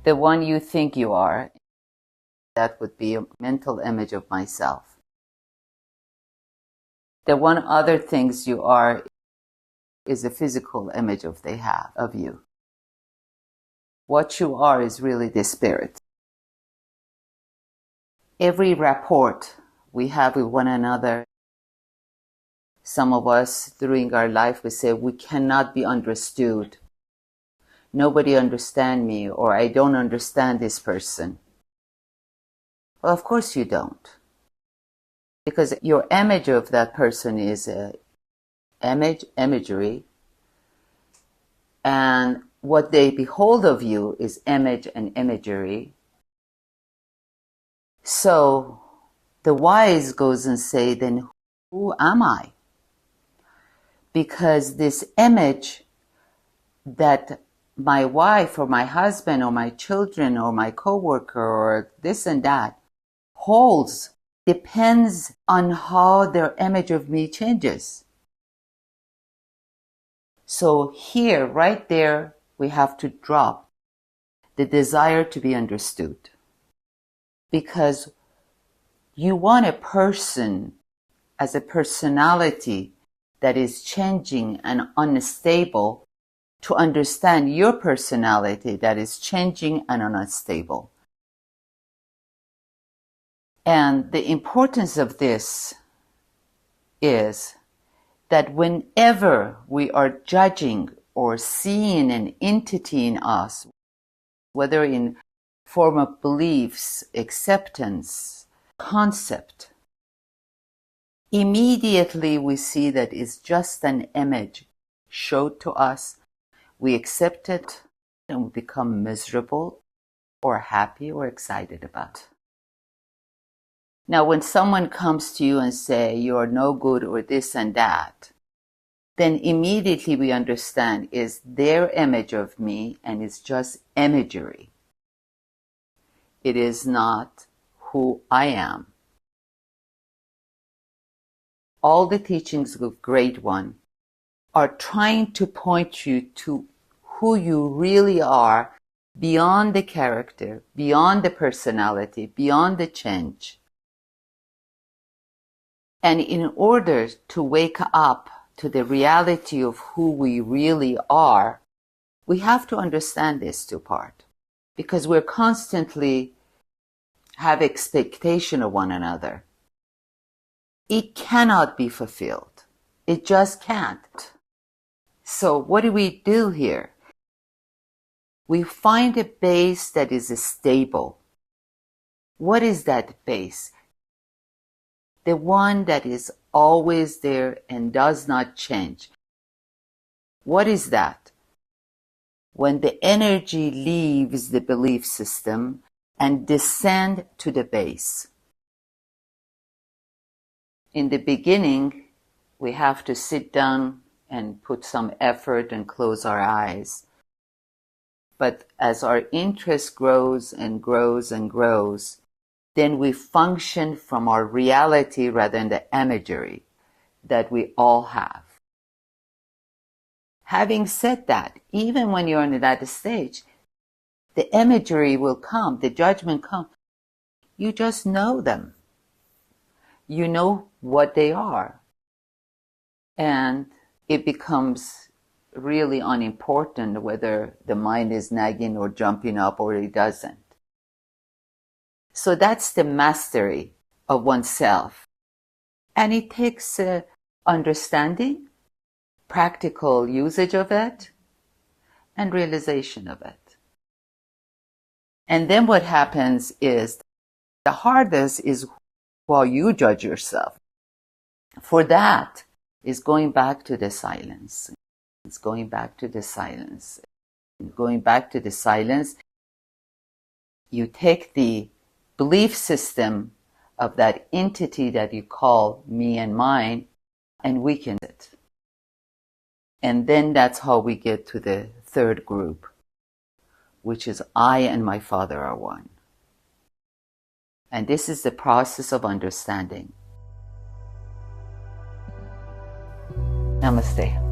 The one you think you are, that would be a mental image of myself. The one other things you are is a physical image of you. What you are is really the spirit. Every rapport we have with one another, some of us during our life, we say, we cannot be understood. Nobody understands me, or I don't understand this person. Well, of course you don't. Because your image of that person is imagery, and what they behold of you is image and imagery. So the wise goes and say, then who am I? Because this image that my wife or my husband or my children or my coworker or this and that holds depends on how their image of me changes. So here, right there, we have to drop the desire to be understood. Because you want a person as a personality that is changing and unstable to understand your personality that is changing and unstable. And the importance of this is that whenever we are judging or seeing an entity in us, whether in form of beliefs, acceptance, concept, immediately we see that it's just an image showed to us. We accept it and we become miserable or happy or excited about it. Now, when someone comes to you and say, you're no good or this and that, then immediately we understand is their image of me and it's just imagery. It is not who I am. All the teachings of Great One are trying to point you to who you really are beyond the character, beyond the personality, beyond the change. And in order to wake up to the reality of who we really are, we have to understand this two parts. Because we're constantly have expectation of one another. It cannot be fulfilled. It just can't. So what do we do here? We find a base that is stable. What is that base? The one that is always there and does not change. What is that? When the energy leaves the belief system and descend to the base. In the beginning, we have to sit down and put some effort and close our eyes. But as our interest grows and grows and grows, then we function from our reality rather than the imagery that we all have. Having said that, even when you're in that stage, the imagery will come, the judgment comes. You just know them. You know what they are. And it becomes really unimportant whether the mind is nagging or jumping up or it doesn't. So that's the mastery of oneself. And it takes understanding, practical usage of it, and realization of it. And then what happens is the hardest is while you judge yourself. For that is going back to the silence. It's going back to the silence. Going back to the silence, you take the belief system of that entity that you call me and mine and weaken it. And then that's how we get to the third group, which is I and my Father are one. And this is the process of understanding. Namaste.